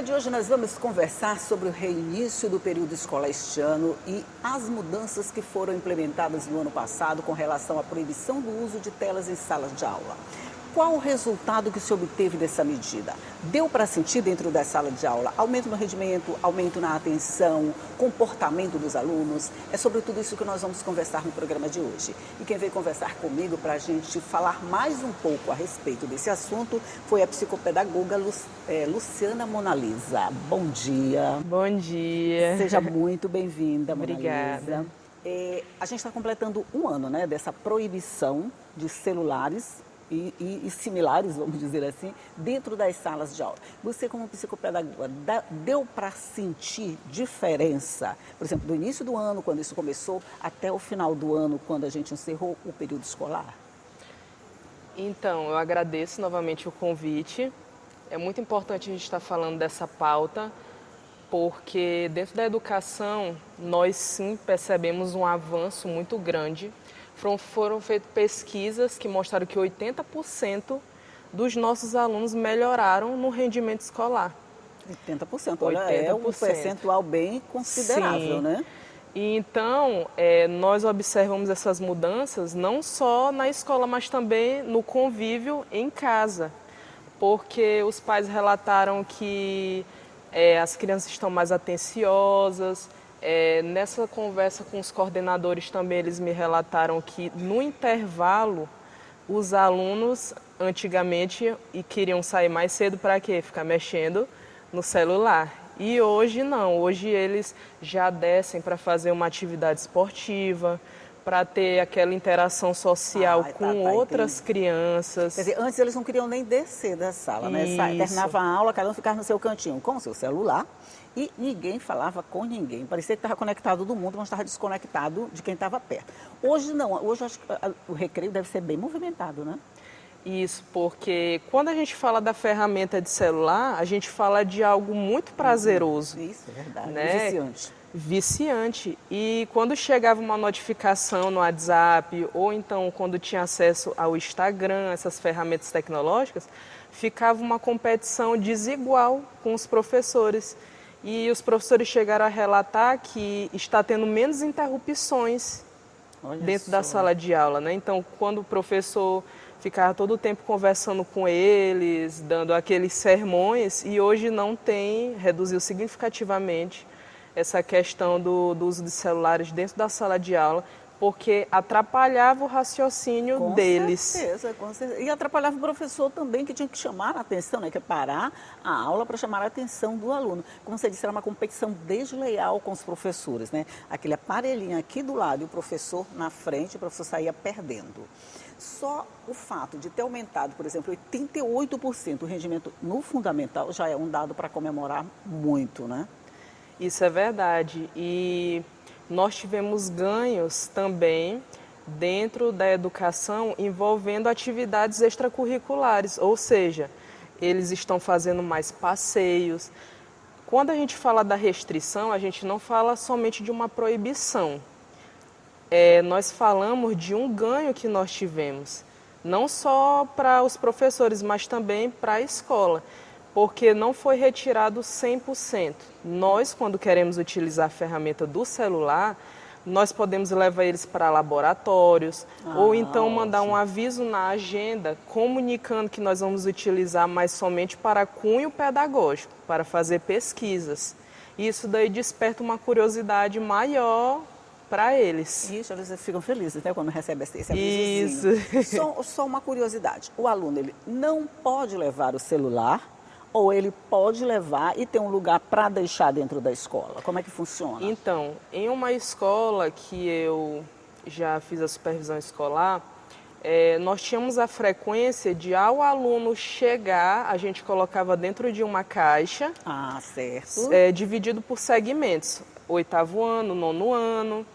programa de hoje nós vamos conversar sobre o reinício do período escolar este ano e as mudanças que foram implementadas no ano passado com relação à proibição do uso de telas em salas de aula. Qual o resultado que se obteve dessa medida? Deu para sentir dentro da sala de aula aumento no rendimento, aumento na atenção, comportamento dos alunos? É sobre tudo isso que nós vamos conversar no programa de hoje. E quem veio conversar comigo para a gente falar mais um pouco a respeito desse assunto foi a psicopedagoga Luciana Monalisa. Bom dia. Bom dia. Seja muito bem-vinda, Monalisa. Obrigada. A gente está completando um ano, né, dessa proibição de celulares e similares, vamos dizer assim, dentro das salas de aula. Você, como psicopedagoga, deu para sentir diferença, por exemplo, do início do ano, quando isso começou, até o final do ano, quando a gente encerrou o período escolar? Então, eu agradeço novamente o convite. É muito importante a gente estar falando dessa pauta, porque dentro da educação, nós sim percebemos um avanço muito grande. Foram feitas pesquisas que mostraram que 80% dos nossos alunos melhoraram no rendimento escolar. 80%, olha, é um percentual bem considerável, sim, né? E então, nós observamos essas mudanças não só na escola, mas também no convívio em casa. Porque os pais relataram que as crianças estão mais atenciosas. Nessa conversa com os coordenadores também eles me relataram que no intervalo os alunos antigamente queriam sair mais cedo para quê? Ficar mexendo no celular. E hoje não, hoje eles já descem para fazer uma atividade esportiva, para ter aquela interação social com outras crianças. Quer dizer, antes eles não queriam nem descer da sala, né? Terminava a aula, cada um ficava no seu cantinho com o seu celular e ninguém falava com ninguém. Parecia que estava conectado todo mundo, mas estava desconectado de quem estava perto. Hoje não, hoje acho que o recreio deve ser bem movimentado, né? Isso, porque quando a gente fala da ferramenta de celular, a gente fala de algo muito prazeroso. Isso, é verdade, né? Viciante. Viciante. E quando chegava uma notificação no WhatsApp, ou então quando tinha acesso ao Instagram, essas ferramentas tecnológicas, ficava uma competição desigual com os professores. E os professores chegaram a relatar que está tendo menos interrupções dentro da sala de aula, né? Então, quando o professor ficava todo o tempo conversando com eles, dando aqueles sermões, e hoje não tem, reduziu significativamente essa questão do uso de celulares dentro da sala de aula, porque atrapalhava o raciocínio deles. Com certeza. E atrapalhava o professor também, que tinha que chamar a atenção, né? Que é parar a aula para chamar a atenção do aluno. Como você disse, era uma competição desleal com os professores, né? Aquele aparelhinho aqui do lado e o professor na frente, o professor saía perdendo. Só o fato de ter aumentado, por exemplo, 88% o rendimento no fundamental já é um dado para comemorar muito, né? Isso é verdade. E nós tivemos ganhos também dentro da educação envolvendo atividades extracurriculares, ou seja, eles estão fazendo mais passeios. Quando a gente fala da restrição, a gente não fala somente de uma proibição. Nós falamos de um ganho que nós tivemos, não só para os professores, mas também para a escola. Porque não foi retirado 100%. Nós, quando queremos utilizar a ferramenta do celular, nós podemos levar eles para laboratórios, ou então mandar um aviso na agenda comunicando que nós vamos utilizar, mas somente para cunho pedagógico, para fazer pesquisas. Isso daí desperta uma curiosidade maior para eles. Isso, eles ficam felizes, né, quando recebem esse avisozinho. Isso. Só uma curiosidade, o aluno ele não pode levar o celular, ou ele pode levar e ter um lugar para deixar dentro da escola? Como é que funciona? Então, em uma escola que eu já fiz a supervisão escolar, nós tínhamos a frequência de, ao aluno chegar, a gente colocava dentro de uma caixa, certo. Dividido por segmentos, 8º ano, 9º ano.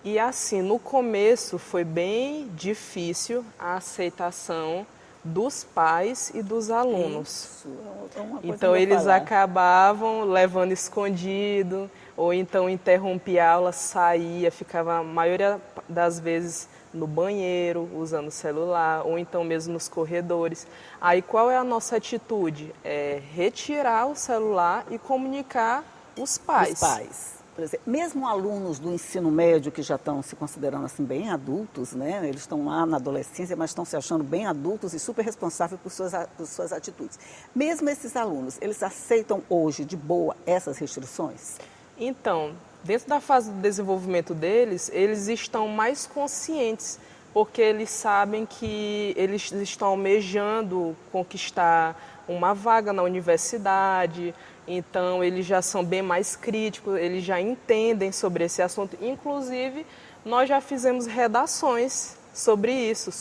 E assim, no começo foi bem difícil a aceitação dos pais e dos alunos. Isso, é uma coisa então eles acabavam levando escondido, ou então interrompia a aula, saía, ficava a maioria das vezes no banheiro, usando o celular, ou então mesmo nos corredores. Aí qual é a nossa atitude? É retirar o celular e comunicar os pais. Os pais. Por exemplo, mesmo alunos do ensino médio que já estão se considerando assim bem adultos, né? Eles estão lá na adolescência, mas estão se achando bem adultos e super responsáveis por suas atitudes. Mesmo esses alunos, eles aceitam hoje de boa essas restrições? Então, dentro da fase do desenvolvimento deles, eles estão mais conscientes, porque eles sabem que eles estão almejando conquistar uma vaga na universidade, então eles já são bem mais críticos, eles já entendem sobre esse assunto. Inclusive, nós já fizemos redações sobre isso,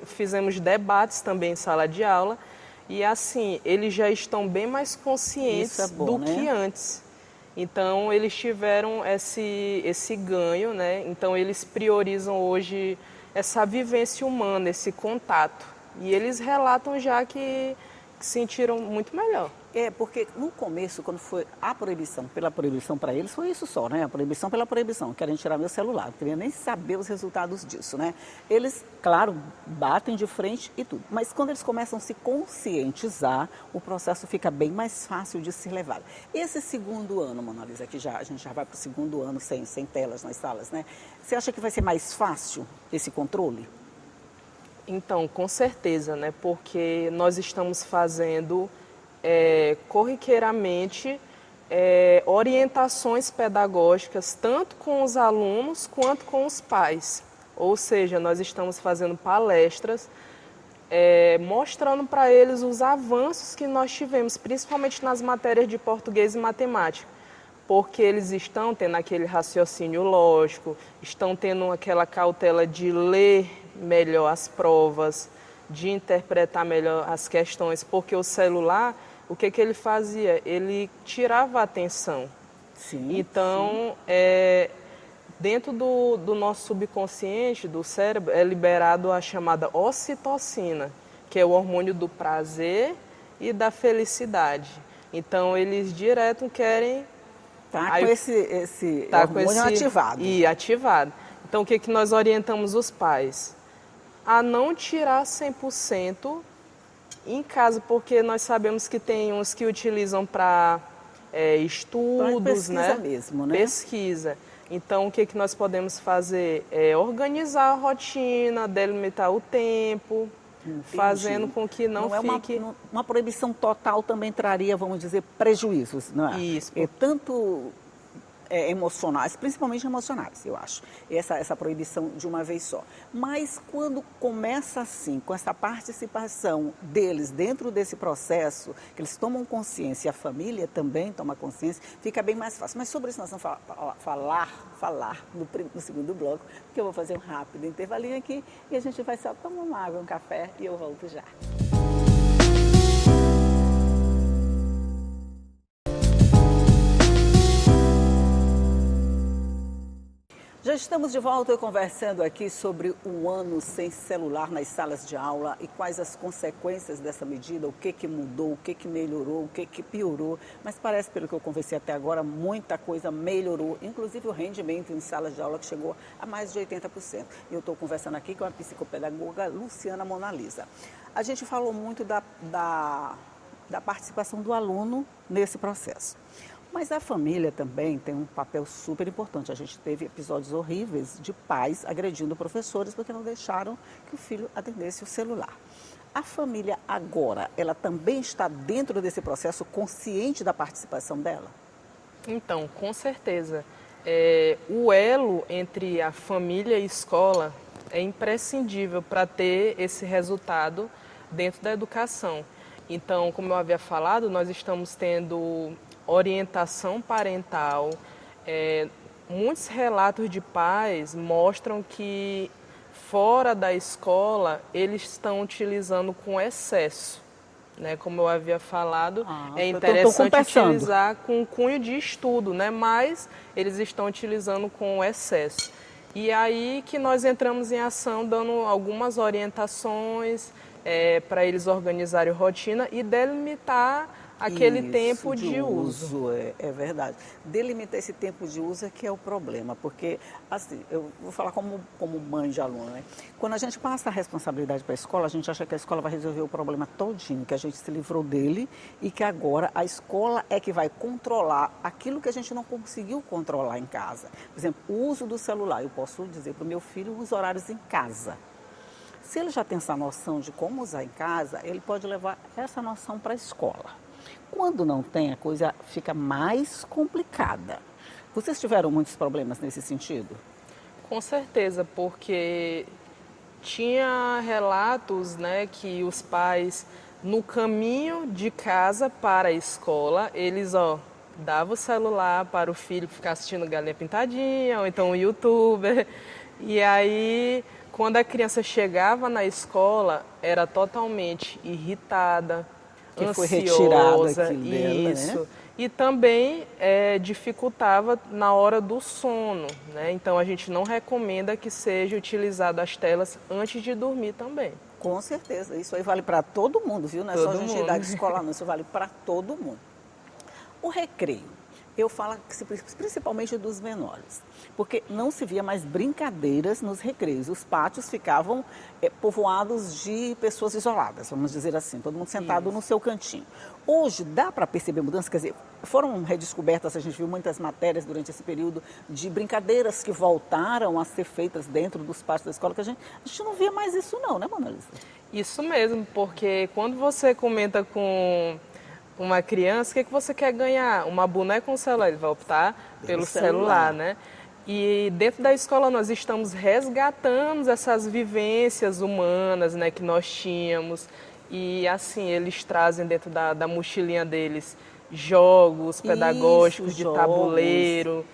fizemos debates também em sala de aula, e assim, eles já estão bem mais conscientes do que antes. Então, eles tiveram esse ganho, né? Então, eles priorizam hoje essa vivência humana, esse contato. E eles relatam já que sentiram muito melhor. Porque no começo, quando foi a proibição, pela proibição para eles, foi isso só, né? A proibição pela proibição, querem tirar meu celular, não queria nem saber os resultados disso, né? Eles, claro, batem de frente e tudo, mas quando eles começam a se conscientizar, o processo fica bem mais fácil de ser levado. Esse segundo ano, Mona Lisa, que a gente já vai para o segundo ano sem telas nas salas, né? Você acha que vai ser mais fácil esse controle? Então, com certeza, né? Porque nós estamos fazendo corriqueiramente orientações pedagógicas, tanto com os alunos quanto com os pais. Ou seja, nós estamos fazendo palestras, mostrando para eles os avanços que nós tivemos, principalmente nas matérias de português e matemática. Porque eles estão tendo aquele raciocínio lógico, estão tendo aquela cautela de ler melhor as provas, de interpretar melhor as questões, porque o celular, o que ele fazia? Ele tirava a atenção. Sim, então, dentro do nosso subconsciente, do cérebro, é liberado a chamada ocitocina, que é o hormônio do prazer e da felicidade. Então, eles direto querem... com esse hormônio ativado. E ativado. Então, o que nós orientamos os pais? A não tirar 100% em casa, porque nós sabemos que tem uns que utilizam para estudos, pesquisa né? Mesmo, né? Pesquisa. Então, o que nós podemos fazer? Organizar a rotina, delimitar o tempo, fazendo com que não fique... Uma proibição total também traria, vamos dizer, prejuízos, não é? Isso. Tanto emocionais, principalmente emocionais, eu acho, essa proibição de uma vez só. Mas quando começa assim, com essa participação deles dentro desse processo, que eles tomam consciência, e a família também toma consciência, fica bem mais fácil. Mas sobre isso nós vamos falar no segundo bloco, porque eu vou fazer um rápido intervalinho aqui e a gente vai só tomar uma água, um café e eu volto já. Já estamos de volta conversando aqui sobre o ano sem celular nas salas de aula e quais as consequências dessa medida, o que mudou, o que melhorou, o que piorou. Mas parece, pelo que eu conversei até agora, muita coisa melhorou, inclusive o rendimento em salas de aula que chegou a mais de 80%. E eu estou conversando aqui com a psicopedagoga Luciana Mona Lisa. A gente falou muito da participação do aluno nesse processo. Mas a família também tem um papel super importante. A gente teve episódios horríveis de pais agredindo professores porque não deixaram que o filho atendesse o celular. A família agora, ela também está dentro desse processo, consciente da participação dela? Então, com certeza. O elo entre a família e a escola é imprescindível para ter esse resultado dentro da educação. Então, como eu havia falado, nós estamos tendo orientação parental. Muitos relatos de pais mostram que fora da escola eles estão utilizando com excesso, né? Como eu havia falado, é interessante utilizar com cunho de estudo, né? Mas eles estão utilizando com excesso. E aí que nós entramos em ação dando algumas orientações para eles organizarem rotina e delimitar aquele Isso, tempo de uso. É verdade. Delimitar esse tempo de uso é que é o problema, porque, assim, eu vou falar como mãe de aluno, né? Quando a gente passa a responsabilidade para a escola, a gente acha que a escola vai resolver o problema todinho, que a gente se livrou dele e que agora a escola é que vai controlar aquilo que a gente não conseguiu controlar em casa. Por exemplo, o uso do celular. Eu posso dizer para o meu filho os horários em casa. Se ele já tem essa noção de como usar em casa, ele pode levar essa noção para a escola. Quando não tem, a coisa fica mais complicada. Vocês tiveram muitos problemas nesse sentido? Com certeza, porque tinha relatos, né, que os pais, no caminho de casa para a escola, eles, davam o celular para o filho ficar assistindo Galinha Pintadinha, ou então o YouTuber. E aí, quando a criança chegava na escola, era totalmente irritada, Que foi retirado ansiosa, aquilo dela, isso. né? E também dificultava na hora do sono, né? Então a gente não recomenda que seja utilizado as telas antes de dormir também. Com certeza. Isso aí vale para todo mundo, viu? Não é só a Todo gente mundo. dar de escola, não. Isso vale para todo mundo. O recreio. Eu falo principalmente dos menores, porque não se via mais brincadeiras nos recreios. Os pátios ficavam povoados de pessoas isoladas, vamos dizer assim, todo mundo sentado Isso. no seu cantinho. Hoje dá para perceber mudança, quer dizer, foram redescobertas, a gente viu muitas matérias durante esse período de brincadeiras que voltaram a ser feitas dentro dos pátios da escola, que a gente não via mais isso não, né, Mona Lisa? Isso mesmo, porque quando você comenta com uma criança, o que você quer ganhar? Uma boneca com celular? Ele vai optar pelo celular, né? E dentro da escola nós estamos resgatando essas vivências humanas, né, que nós tínhamos. E assim, eles trazem dentro da mochilinha deles jogos pedagógicos de jogos. Tabuleiro.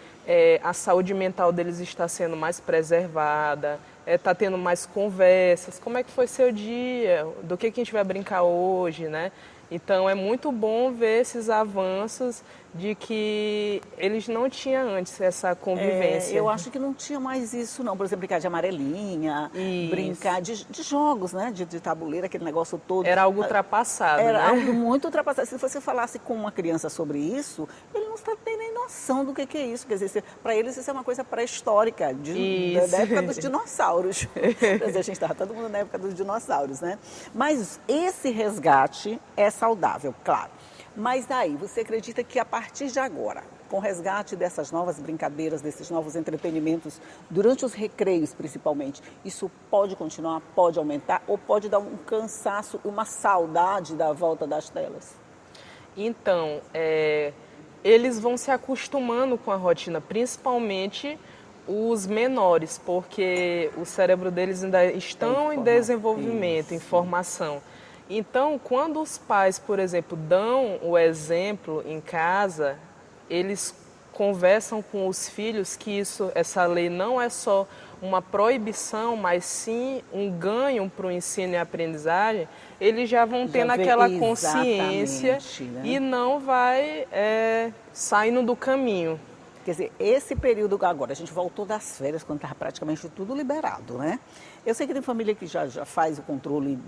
A saúde mental deles está sendo mais preservada, está tendo mais conversas. Como é que foi seu dia? Do que a gente vai brincar hoje, né? Então é muito bom ver esses avanços de que eles não tinham antes essa convivência. Eu acho que não tinha mais isso não, por exemplo, brincar de amarelinha, Isso. brincar de jogos, né, de tabuleiro, aquele negócio todo. Era algo ultrapassado, Era né? algo muito ultrapassado. Se você falasse com uma criança sobre isso, ele não está tendo nem noção do que é isso. Quer dizer, para eles isso é uma coisa pré-histórica, da época dos dinossauros. Quer dizer, a gente estava todo mundo na época dos dinossauros, né? Mas esse resgate é saudável, claro. Mas daí, você acredita que a partir de agora, com o resgate dessas novas brincadeiras, desses novos entretenimentos, durante os recreios principalmente, isso pode continuar, pode aumentar ou pode dar um cansaço, uma saudade da volta das telas? Então, eles vão se acostumando com a rotina, principalmente os menores, porque o cérebro deles ainda estão em desenvolvimento, em formação. Então, quando os pais, por exemplo, dão o exemplo em casa, eles conversam com os filhos que essa lei não é só uma proibição, mas sim um ganho para o ensino e aprendizagem, eles já vão tendo aquela consciência, né? E não vai saindo do caminho. Quer dizer, esse período agora, a gente voltou das férias, quando estava praticamente tudo liberado, né? Eu sei que tem família que já faz o controle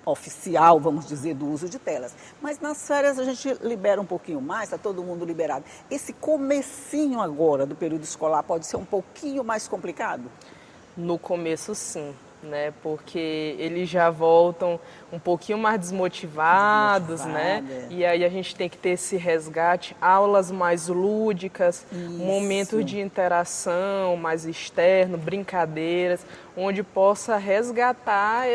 oficial, vamos dizer, do uso de telas. Mas nas férias a gente libera um pouquinho mais, está todo mundo liberado. Esse comecinho agora do período escolar pode ser um pouquinho mais complicado? No começo, sim, né? Porque eles já voltam um pouquinho mais desmotivados, né? E aí a gente tem que ter esse resgate, aulas mais lúdicas, momentos de interação mais externo, brincadeiras, onde possa resgatar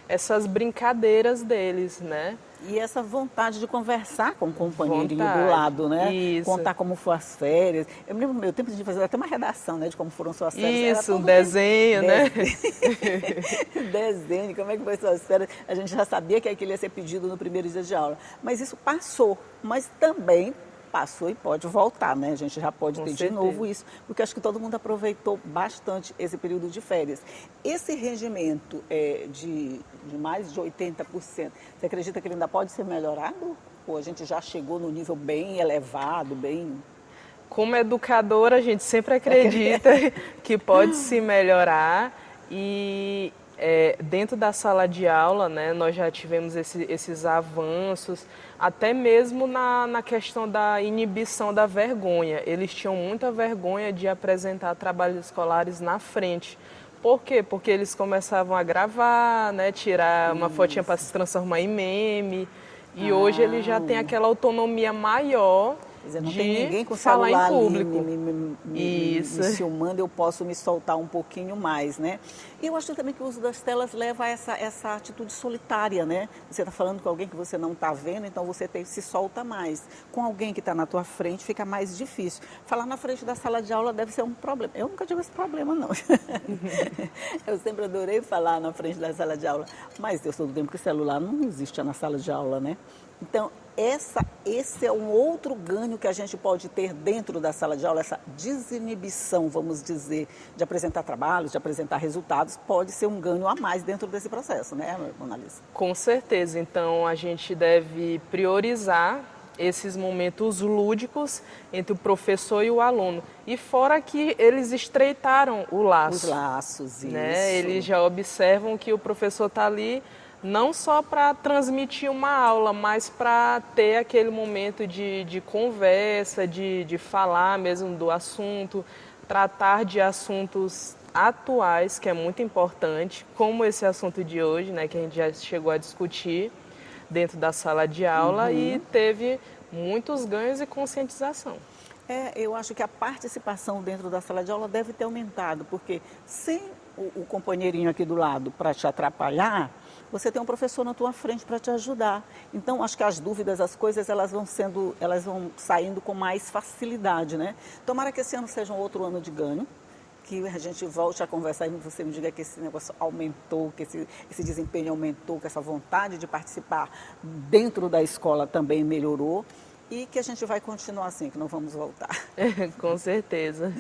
essas brincadeiras deles, né? E essa vontade de conversar com o companheirinho do lado, né? Isso. Contar como foram as férias. Eu me lembro no meu tempo de fazer até uma redação, né? De como foram suas férias. Isso, um desenho, né? Desenho, como é que foi suas férias. A gente já sabia que aquilo ia ser pedido no primeiro dia de aula. Mas isso passou. Mas também passou e pode voltar, né? A gente já pode ter de novo isso, porque acho que todo mundo aproveitou bastante esse período de férias. Esse rendimento de mais de 80%, você acredita que ele ainda pode ser melhorado? Ou a gente já chegou no nível bem elevado, bem... Como educadora, a gente sempre acredita que pode se melhorar e dentro da sala de aula, né, nós já tivemos esses avanços, até mesmo na questão da inibição da vergonha. Eles tinham muita vergonha de apresentar trabalhos escolares na frente. Por quê? Porque eles começavam a gravar, né, tirar uma fotinha para se transformar em meme. E hoje eles já têm aquela autonomia maior. Quer dizer, não de tem ninguém com falar celular em público. ali me filmando, eu posso me soltar um pouquinho mais, né? E eu acho também que o uso das telas leva a essa atitude solitária, né? Você está falando com alguém que você não está vendo, então você se solta mais. Com alguém que está na tua frente fica mais difícil. Falar na frente da sala de aula deve ser um problema. Eu nunca tive esse problema, não. Eu sempre adorei falar na frente da sala de aula, mas eu sou do tempo que o celular não existia na sala de aula, né? Então, esse é um outro ganho que a gente pode ter dentro da sala de aula, essa desinibição, vamos dizer, de apresentar trabalhos, de apresentar resultados, pode ser um ganho a mais dentro desse processo, né, Monalisa? Com certeza. Então, a gente deve priorizar esses momentos lúdicos entre o professor e o aluno. E fora que eles estreitaram o laço. Os laços, isso. Né? Eles já observam que o professor está ali não só para transmitir uma aula, mas para ter aquele momento de conversa, de falar mesmo do assunto, tratar de assuntos atuais, que é muito importante, como esse assunto de hoje, né, que a gente já chegou a discutir dentro da sala de aula e teve muitos ganhos e conscientização. Eu acho que a participação dentro da sala de aula deve ter aumentado, porque sem o companheirinho aqui do lado para te atrapalhar, você tem um professor na tua frente para te ajudar. Então, acho que as dúvidas, as coisas, elas vão saindo com mais facilidade, né? Tomara que esse ano seja um outro ano de ganho, que a gente volte a conversar e você me diga que esse negócio aumentou, que esse desempenho aumentou, que essa vontade de participar dentro da escola também melhorou. E que a gente vai continuar assim, que não vamos voltar. Com certeza.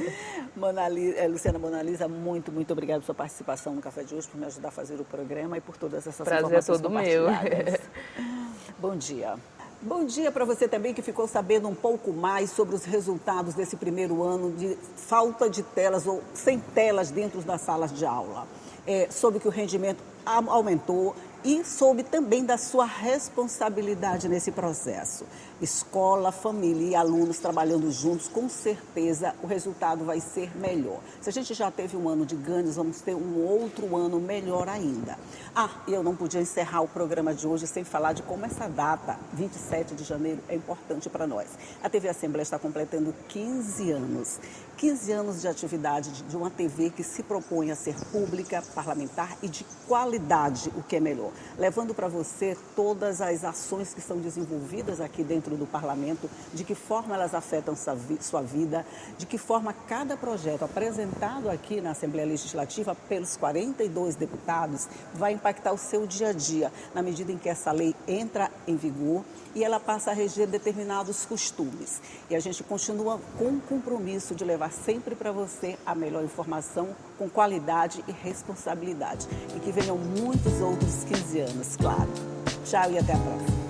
Luciana Monalisa, muito, muito obrigada por sua participação no Café de hoje, por me ajudar a fazer o programa e por todas essas informações compartilhadas. Prazer é todo meu. Bom dia. Bom dia para você também que ficou sabendo um pouco mais sobre os resultados desse primeiro ano de falta de telas ou sem telas dentro das salas de aula. Soube que o rendimento aumentou e soube também da sua responsabilidade nesse processo. Escola, família e alunos trabalhando juntos, com certeza o resultado vai ser melhor. Se a gente já teve um ano de ganhos, vamos ter um outro ano melhor ainda. E eu não podia encerrar o programa de hoje sem falar de como essa data, 27 de janeiro, é importante para nós. A TV Assembleia está completando 15 anos. 15 anos de atividade de uma TV que se propõe a ser pública, parlamentar e de qualidade, o que é melhor. Levando para você todas as ações que são desenvolvidas aqui dentro do parlamento, de que forma elas afetam sua vida, de que forma cada projeto apresentado aqui na Assembleia Legislativa pelos 42 deputados vai impactar o seu dia a dia, na medida em que essa lei entra em vigor e ela passa a reger determinados costumes. E a gente continua com o compromisso de levar sempre para você a melhor informação com qualidade e responsabilidade. E que venham muitos outros 15 anos, claro. Tchau e até a próxima.